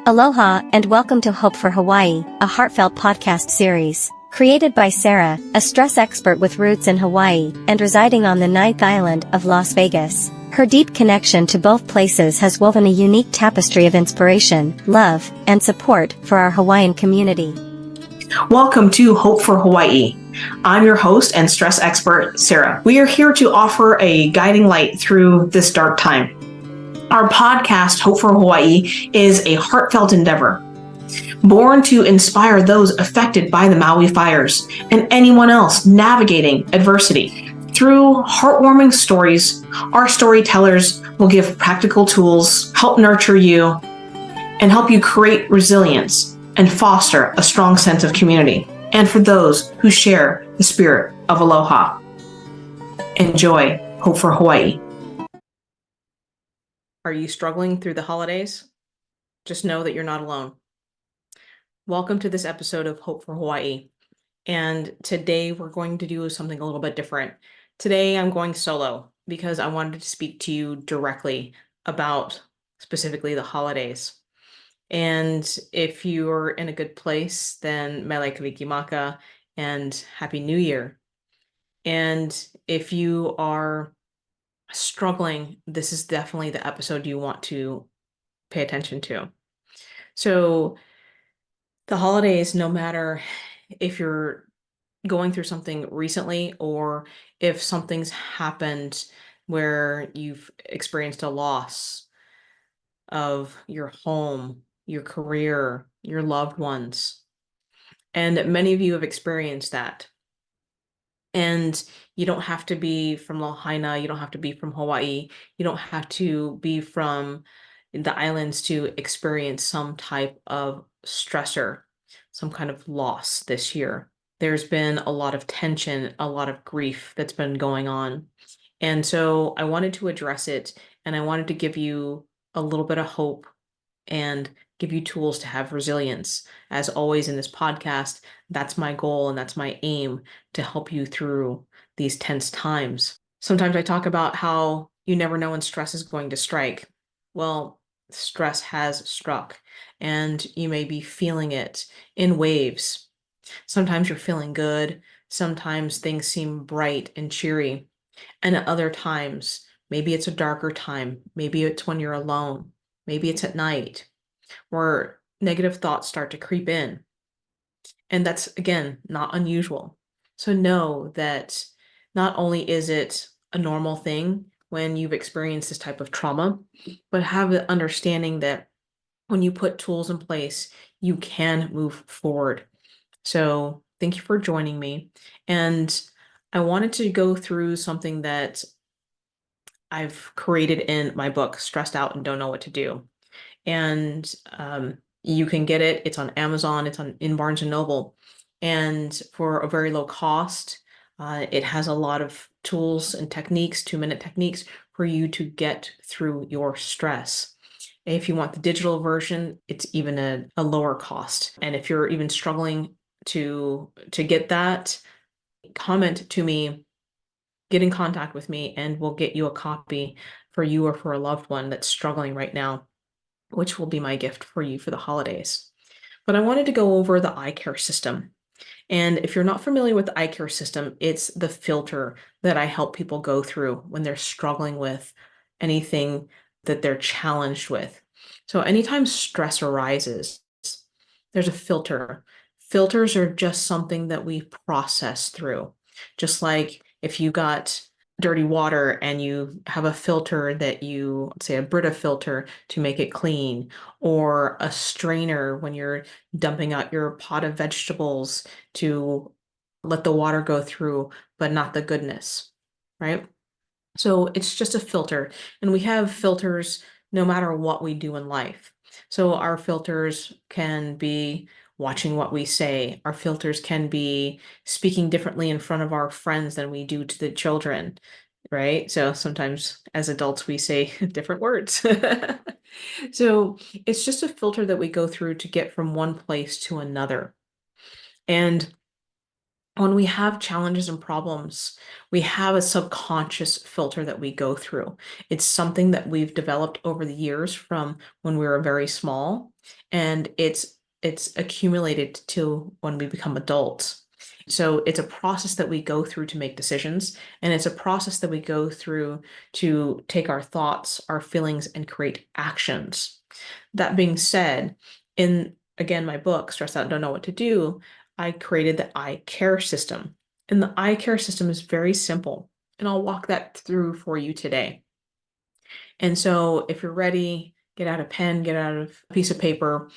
Aloha and welcome to Hope for Hawaii, a heartfelt podcast series. Created by Sara, a stress expert with roots in Hawaii and residing on the ninth island of Las Vegas. Her deep connection to both places has woven a unique tapestry of inspiration, love, and support for our Hawaiian community. Welcome to Hope for Hawaii. I'm your host and stress expert, Sara. We are here to offer a guiding light through this dark time. Our podcast, Hope for Hawaii, is a heartfelt endeavor, born to inspire those affected by the Maui fires and anyone else navigating adversity. Through heartwarming stories, our storytellers will give practical tools, help nurture you, and help you create resilience and foster a strong sense of community. And for those who share the spirit of aloha. Enjoy Hope for Hawaii. Are you struggling through the holidays? Just know that you're not alone. Welcome to this episode of Hope for Hawaii. And today we're going to do something a little bit different. Today I'm going solo because I wanted to speak to you directly about specifically the holidays. And if you're in a good place, then mele kalikimaka and Happy New Year. And if you are struggling, this is definitely the episode you want to pay attention to. So the holidays, no matter if you're going through something recently or if something's happened where you've experienced a loss of your home, your career, your loved ones, and many of you have experienced that. And you don't have to be from Lahaina, you don't have to be from Hawaii, you don't have to be from the islands to experience some type of stressor, some kind of loss this year. There's been a lot of tension, a lot of grief that's been going on. And so I wanted to address it, and I wanted to give you a little bit of hope and give you tools to have resilience. As always in this podcast, that's my goal and that's my aim, to help you through these tense times. Sometimes I talk about how you never know when stress is going to strike. Well, stress has struck, and you may be feeling it in waves. Sometimes you're feeling good. Sometimes things seem bright and cheery. And at other times, maybe it's a darker time. Maybe it's when you're alone. Maybe it's at night, where negative thoughts start to creep in. And that's, again, not unusual. So know that not only is it a normal thing when you've experienced this type of trauma, but have the understanding that when you put tools in place, you can move forward. So thank you for joining me. And I wanted to go through something that I've created in my book, Stressed Out and Don't Know What to Do. And you can get it. It's on Amazon. It's in Barnes and Noble. And for a very low cost, it has a lot of tools and techniques, 2-minute techniques for you to get through your stress. If you want the digital version, it's even a lower cost. And if you're even struggling to get that, comment to me, get in contact with me, and we'll get you a copy for you or for a loved one that's struggling right now, which will be my gift for you for the holidays. But I wanted to go over the ICARE system. And if you're not familiar with the ICARE system, it's the filter that I help people go through when they're struggling with anything that they're challenged with. So anytime stress arises, there's a filter. Filters are just something that we process through. Just like if you got dirty water and you have a filter that you say a Brita filter to make it clean, or a strainer when you're dumping out your pot of vegetables to let the water go through, but not the goodness, right? So it's just a filter, and we have filters no matter what we do in life. So our filters can be watching what we say. Our filters can be speaking differently in front of our friends than we do to the children, right? So sometimes as adults, we say different words. So it's just a filter that we go through to get from one place to another. And when we have challenges and problems, we have a subconscious filter that we go through. It's something that we've developed over the years from when we were very small, and it's accumulated to when we become adults. So it's a process that we go through to make decisions, and it's a process that we go through to take our thoughts, our feelings, and create actions. That being said, in again my book, Stressed Out, Don't Know What to Do, I created the ICARE system. And the ICARE system is very simple. And I'll walk that through for you today. And so if you're ready, get out a pen, get out a piece of paper,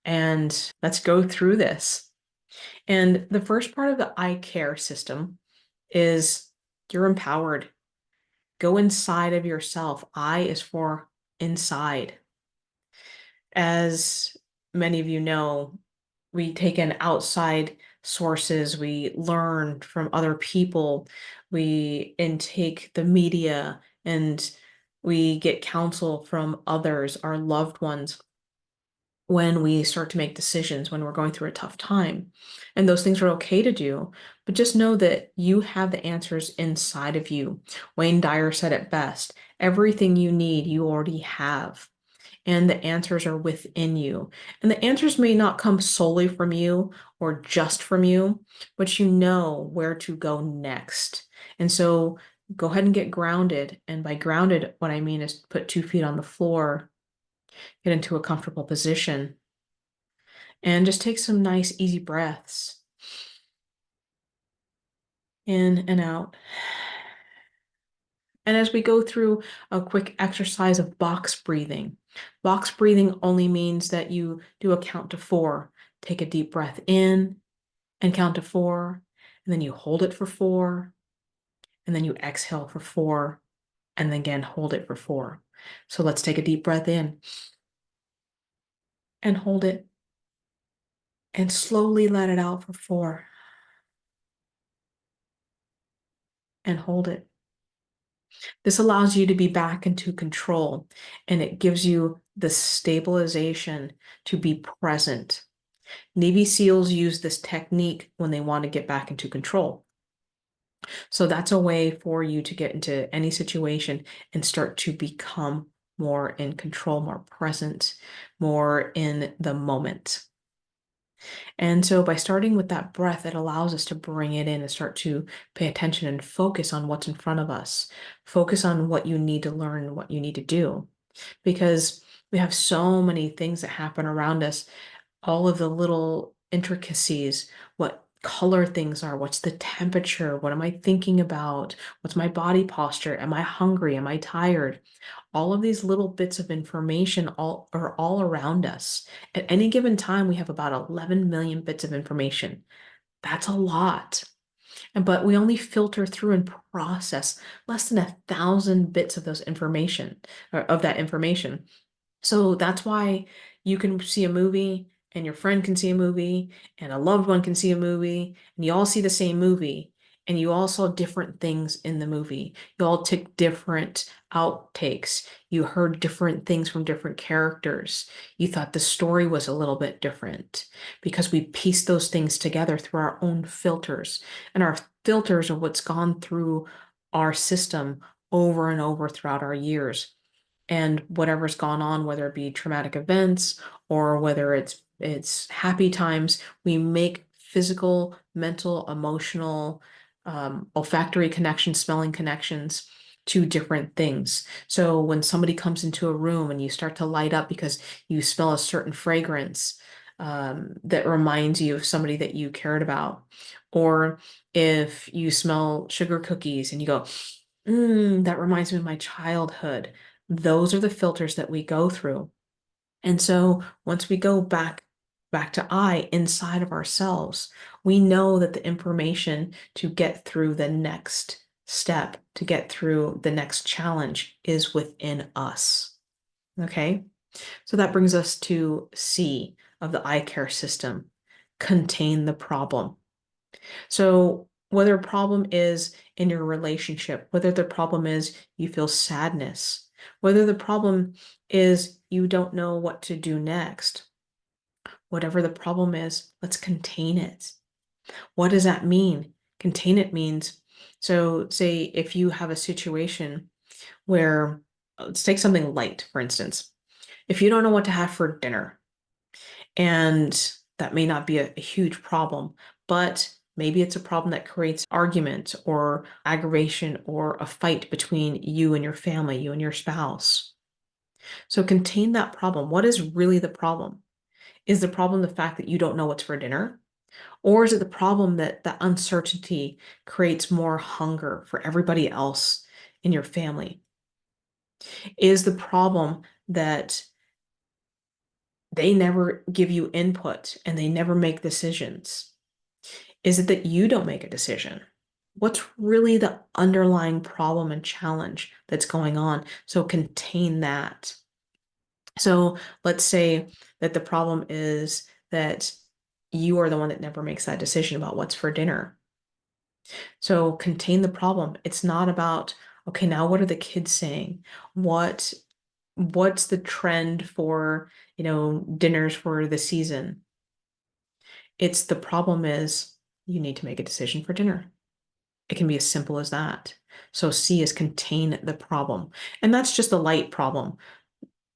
and let's go through this. And the first part of the ICARE system is you're empowered. Go inside of yourself. I is for inside. As many of you know, we take in outside sources, we learn from other people, we intake the media, and we get counsel from others, our loved ones, when we start to make decisions, when we're going through a tough time. And those things are okay to do, but just know that you have the answers inside of you. Wayne Dyer said it best, everything you need, you already have, and the answers are within you. And the answers may not come solely from you or just from you, but you know where to go next. And so go ahead and get grounded. And by grounded, what I mean is put 2 feet on the floor, get into a comfortable position, and just take some nice, easy breaths in and out. And as we go through a quick exercise of box breathing only means that you do a count to 4. Take a deep breath in and count to 4, and then you hold it for 4, and then you exhale for 4, and then again hold it for 4. So let's take a deep breath in and hold it, and slowly let it out for 4, and hold it. This allows you to be back into control, and it gives you the stabilization to be present. Navy SEALs use this technique when they want to get back into control. So that's a way for you to get into any situation and start to become more in control, more present, more in the moment. And so by starting with that breath, it allows us to bring it in and start to pay attention and focus on what's in front of us. Focus on what you need to learn and what you need to do. Because we have so many things that happen around us, all of the little intricacies, what color things are, what's the temperature, what am I thinking about, what's my body posture, am I hungry, am I tired? All of these little bits of information are all around us. At any given time, we have about 11 million bits of information. That's a lot. But we only filter through and process less than 1,000 bits of those information, or of that information. So that's why you can see a movie and your friend can see a movie and a loved one can see a movie and you all see the same movie and you all saw different things in the movie. You all took different outtakes. You heard different things from different characters. You thought the story was a little bit different because we pieced those things together through our own filters. And our filters are what's gone through our system over and over throughout our years. And whatever's gone on, whether it be traumatic events or whether it's happy times, we make physical, mental, emotional, olfactory connections, smelling connections to different things. So when somebody comes into a room and you start to light up because you smell a certain fragrance that reminds you of somebody that you cared about, or if you smell sugar cookies and you go, that reminds me of my childhood. Those are the filters that we go through. And so once we go back to I inside of ourselves, we know that the information to get through the next step, to get through the next challenge is within us. Okay? So that brings us to C of the ICARE system, contain the problem. So whether a problem is in your relationship, whether the problem is you feel sadness, whether the problem is you don't know what to do next, whatever the problem is, let's contain it. What does that mean? Contain it means, so say if you have a situation where, let's take something light, for instance. If you don't know what to have for dinner, and that may not be a huge problem, but maybe it's a problem that creates argument or aggravation or a fight between you and your family, you and your spouse. So contain that problem. What is really the problem? Is the problem the fact that you don't know what's for dinner? Or is it the problem that the uncertainty creates more hunger for everybody else in your family? Is the problem that they never give you input and they never make decisions? Is it that you don't make a decision? What's really the underlying problem and challenge that's going on? So contain that. So let's say that the problem is that you are the one that never makes that decision about what's for dinner. So contain the problem. It's not about, okay, now what are the kids saying? What's the trend for, dinners for the season? It's the problem is you need to make a decision for dinner. It can be as simple as that. So C is contain the problem. And that's just a light problem.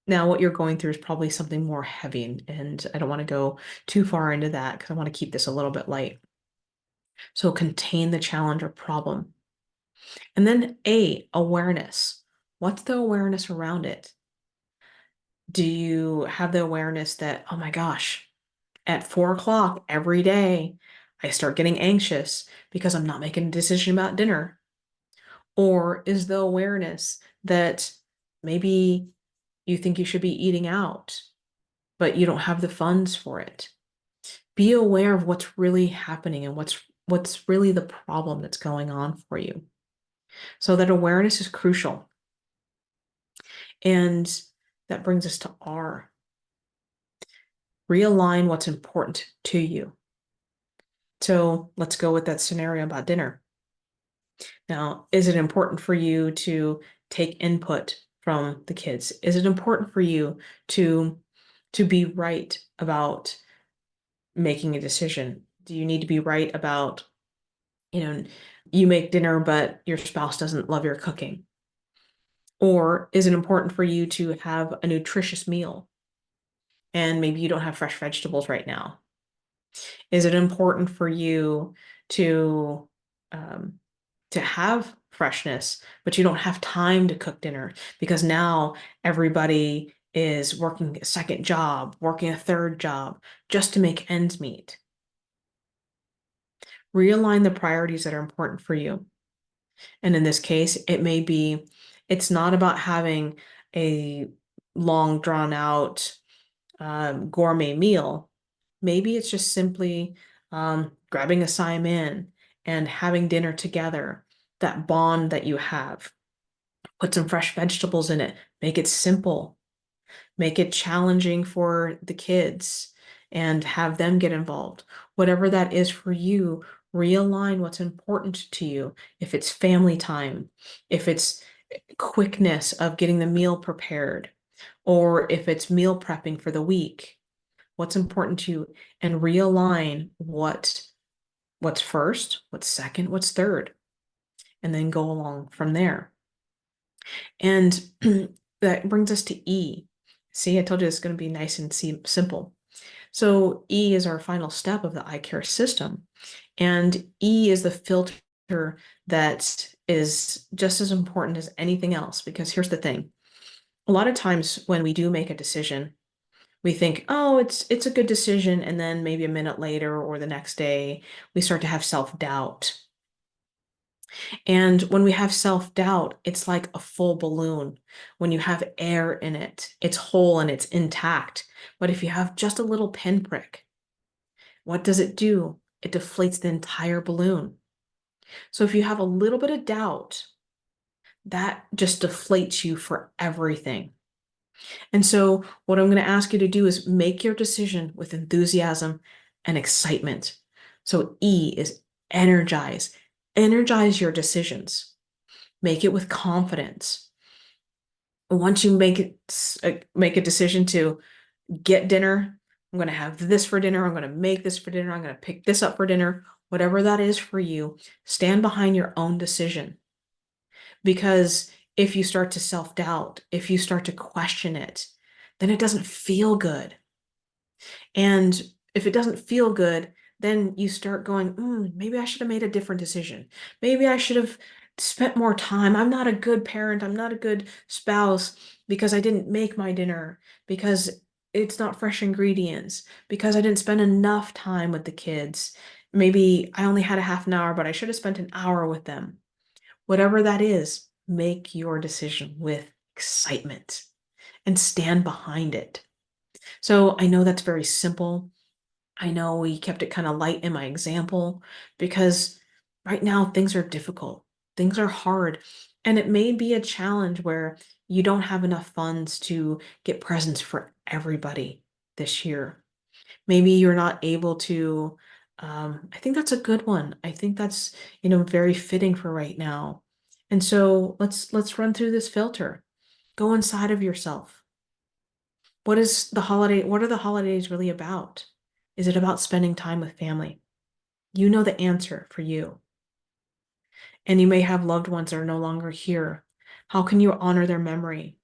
Now, what you're going through is probably something more heavy, and I don't want to go too far into that because I want to keep this a little bit light. So contain the challenge or problem. And then A, awareness. What's the awareness around it? Do you have the awareness that, oh my gosh, at 4 o'clock every day, I start getting anxious because I'm not making a decision about dinner? Or is the awareness that maybe you think you should be eating out, but you don't have the funds for it? Be aware of what's really happening and what's really the problem that's going on for you. So that awareness is crucial. And that brings us to R. Realign what's important to you. So let's go with that scenario about dinner. Now, is it important for you to take input from the kids? Is it important for you to be right about making a decision? Do you need to be right about, you know, you make dinner, but your spouse doesn't love your cooking? Or is it important for you to have a nutritious meal and maybe you don't have fresh vegetables right now? Is it important for you to um, have freshness, but you don't have time to cook dinner because now everybody is working a second job, working a third job just to make ends meet? Realign the priorities that are important for you. And in this case, it may be, it's not about having a long drawn out gourmet meal. Maybe it's just simply grabbing a Simon and having dinner together, that bond that you have. Put some fresh vegetables in it, make it simple, make it challenging for the kids and have them get involved. Whatever that is for you, realign what's important to you. If it's family time, if it's quickness of getting the meal prepared, or if it's meal prepping for the week, what's important to you, and realign what's first, what's second, what's third, and then go along from there. And that brings us to E. See, I told you it's going to be nice and simple. So E is our final step of the ICARE system. And E is the filter that is just as important as anything else, because here's the thing. A lot of times when we do make a decision, we think, oh, it's a good decision. And then maybe a minute later or the next day, we start to have self-doubt. And when we have self-doubt, it's like a full balloon. When you have air in it, it's whole and it's intact. But if you have just a little pinprick, what does it do? It deflates the entire balloon. So if you have a little bit of doubt, that just deflates you for everything. And so what I'm going to ask you to do is make your decision with enthusiasm and excitement. So E is energize. Energize your decisions. Make it with confidence. Once you make a decision to get dinner, I'm going to have this for dinner. I'm going to make this for dinner. I'm going to pick this up for dinner. Whatever that is for you, stand behind your own decision. Because if you start to self-doubt, if you start to question it, then it doesn't feel good. And if it doesn't feel good, then you start going, maybe I should have made a different decision. Maybe I should have spent more time. I'm not a good parent. I'm not a good spouse because I didn't make my dinner, because it's not fresh ingredients, because I didn't spend enough time with the kids. Maybe I only had a half an hour, but I should have spent an hour with them. Whatever that is, make your decision with excitement and stand behind it. So I know that's very simple. I know we kept it kind of light in my example because right now things are difficult, things are hard, and it may be a challenge where you don't have enough funds to get presents for everybody this year. Maybe you're not able to. I think that's a good one. I think that's, very fitting for right now. And so let's run through this filter. Go inside of yourself. What are the holidays really about? Is it about spending time with family? You know the answer for you. And you may have loved ones that are no longer here. How can you honor their memory?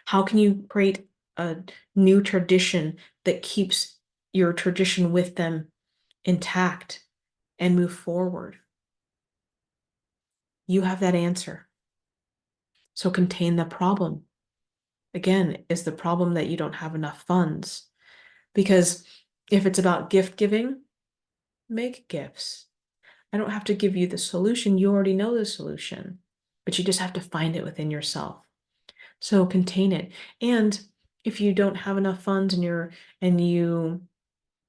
How can you create a new tradition that keeps your tradition with them intact and move forward? You have that answer. So contain the problem. Again, is the problem that you don't have enough funds? Because if it's about gift giving, make gifts. I don't have to give you the solution. You already know the solution, but you just have to find it within yourself. So contain it. And if you don't have enough funds and you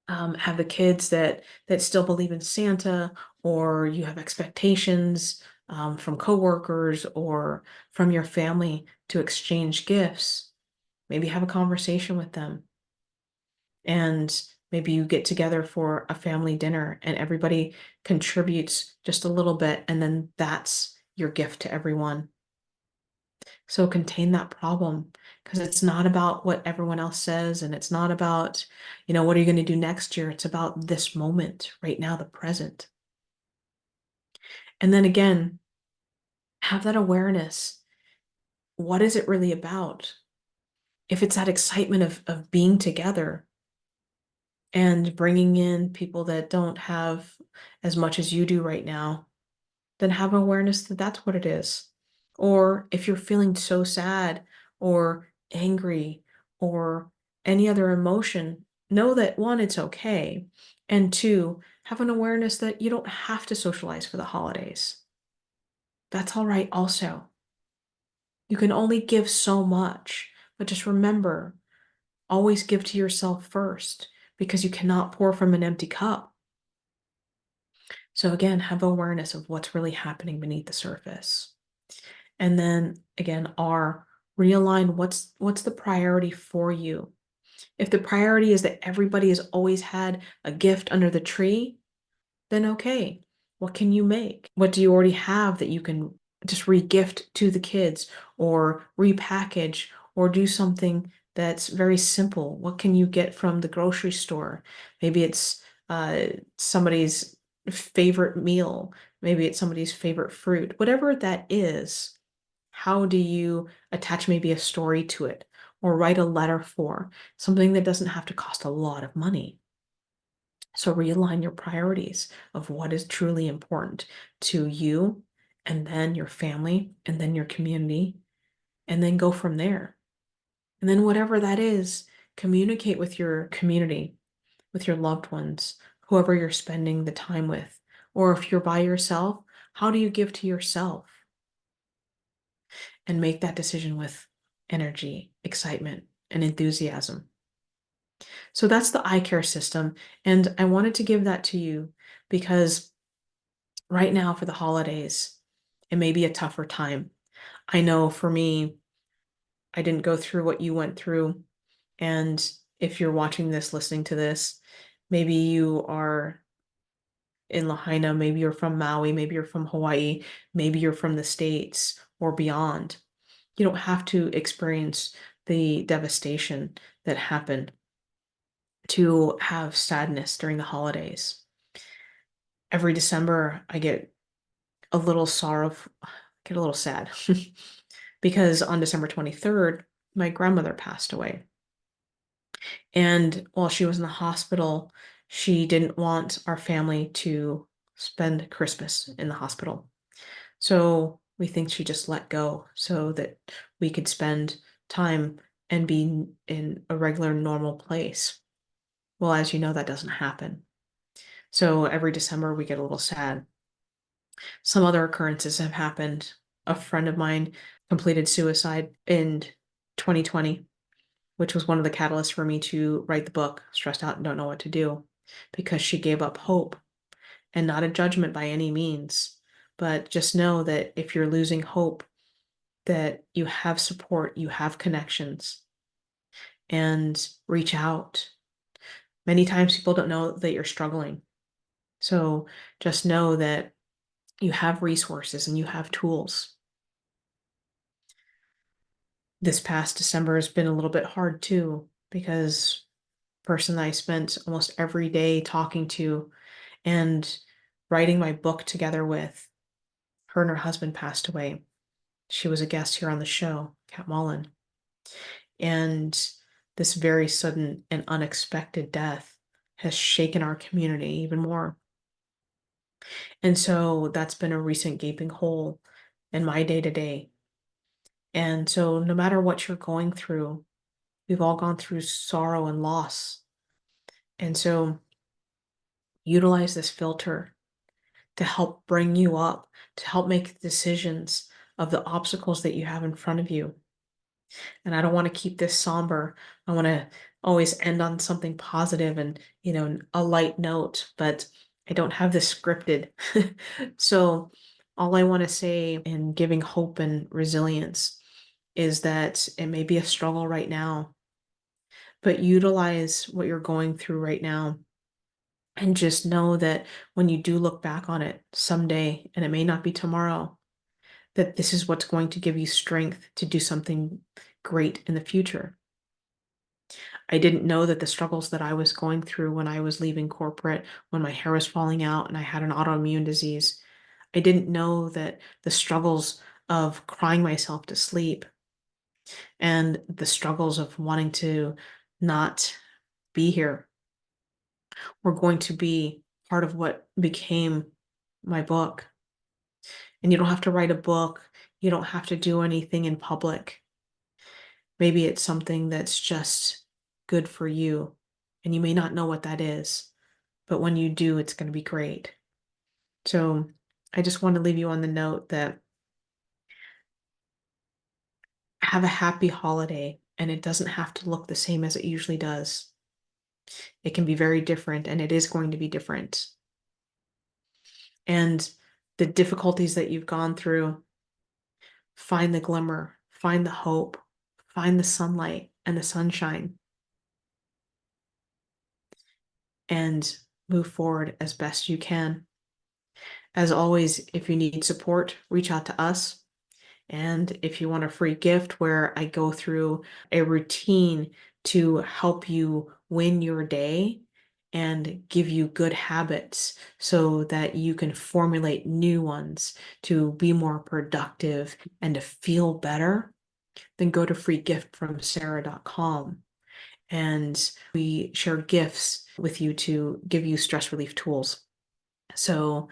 have the kids that still believe in Santa, or you have expectations from coworkers or from your family to exchange gifts, maybe have a conversation with them. And maybe you get together for a family dinner and everybody contributes just a little bit, and then that's your gift to everyone. So contain that problem, because it's not about what everyone else says, and it's not about, what are you going to do next year? It's about this moment right now, the present. And then again, have that awareness. What is it really about? If it's that excitement of being together and bringing in people that don't have as much as you do right now, then have awareness that that's what it is. Or if you're feeling so sad or angry or any other emotion, know that one, it's okay. And two, have an awareness that you don't have to socialize for the holidays. That's all right also. You can only give so much, but just remember, always give to yourself first, because you cannot pour from an empty cup. So again, have awareness of what's really happening beneath the surface. And then again, realign what's the priority for you. If the priority is that everybody has always had a gift under the tree, then okay, what can you make? What do you already have that you can just re-gift to the kids, or repackage, or do something that's very simple? What can you get from the grocery store? Maybe it's somebody's favorite meal. Maybe it's somebody's favorite fruit. Whatever that is, how do you attach maybe a story to it, or write a letter for something that doesn't have to cost a lot of money? So realign your priorities of what is truly important to you, and then your family, and then your community, and then go from there. And then whatever that is, communicate with your community, with your loved ones, whoever you're spending the time with. Or if you're by yourself, how do you give to yourself? And make that decision with energy, excitement, and enthusiasm. So that's the ICARE system. And I wanted to give that to you because right now for the holidays, it may be a tougher time. I know for me, I didn't go through what you went through. And if you're watching this, listening to this, maybe you are in Lahaina, maybe you're from Maui, maybe you're from Hawaii, maybe you're from the States or beyond. You don't have to experience the devastation that happened to have sadness during the holidays. Every December, I get a little get a little sad because on December 23rd, my grandmother passed away. And while she was in the hospital, she didn't want our family to spend Christmas in the hospital. So we think she just let go so that we could spend time and be in a regular, normal place. Well, as you know, that doesn't happen. So every December we get a little sad. Some other occurrences have happened. A friend of mine completed suicide in 2020, which was one of the catalysts for me to write the book, Stressed Out and Don't Know What to Do, because she gave up hope. And not a judgment by any means, but just know that if you're losing hope, that you have support, you have connections, and reach out. Many times people don't know that you're struggling. So just know that you have resources and you have tools. This past December has been a little bit hard too, because person that I spent almost every day talking to and writing my book together with, her and her husband passed away. She was a guest here on the show, Kat Mullen. And this very sudden and unexpected death has shaken our community even more. And so that's been a recent gaping hole in my day to day. And so no matter what you're going through, we've all gone through sorrow and loss. And so utilize this filter to help bring you up, to help make decisions of the obstacles that you have in front of you. And I don't want to keep this somber. I want to always end on something positive and, a light note, but I don't have this scripted. So all I want to say in giving hope and resilience is that it may be a struggle right now, but utilize what you're going through right now. And just know that when you do look back on it someday, and it may not be tomorrow, that this is what's going to give you strength to do something great in the future. I didn't know that the struggles that I was going through when I was leaving corporate, when my hair was falling out and I had an autoimmune disease, I didn't know that the struggles of crying myself to sleep and the struggles of wanting to not be here were going to be part of what became my book. And you don't have to write a book. You don't have to do anything in public. Maybe it's something that's just good for you. And you may not know what that is, but when you do, it's going to be great. So I just want to leave you on the note that have a happy holiday, and it doesn't have to look the same as it usually does. It can be very different, and it is going to be different. And the difficulties that you've gone through, find the glimmer, find the hope, find the sunlight and the sunshine, and move forward as best you can. As always, if you need support, reach out to us. And if you want a free gift where I go through a routine to help you win your day and give you good habits so that you can formulate new ones to be more productive and to feel better, then go to freegiftfromsara.com. And we share gifts with you to give you stress relief tools. So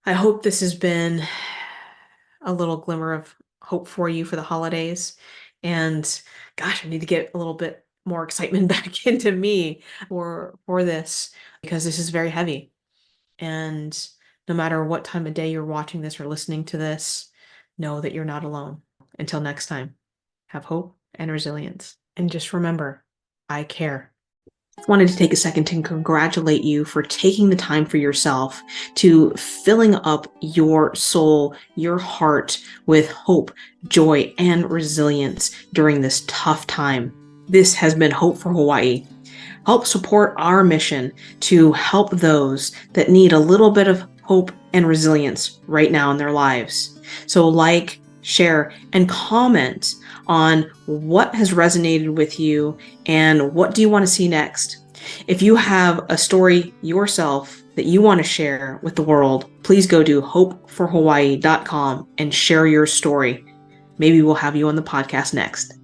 I hope this has been a little glimmer of hope for you for the holidays. And gosh, I need to get a little bit more excitement back into me for this, because this is very heavy. And no matter what time of day you're watching this or listening to this, know that you're not alone. Until next time, have hope and resilience. And just remember, I care. Wanted to take a second to congratulate you for taking the time for yourself, to filling up your soul, your heart with hope, joy, and resilience during this tough time. This has been Hope for Hawaii. Help support our mission to help those that need a little bit of hope and resilience right now in their lives. So like, share, and comment on what has resonated with you and what do you want to see next. If you have a story yourself that you want to share with the world, please go to hope4hawaii.com and share your story. Maybe we'll have you on the podcast next.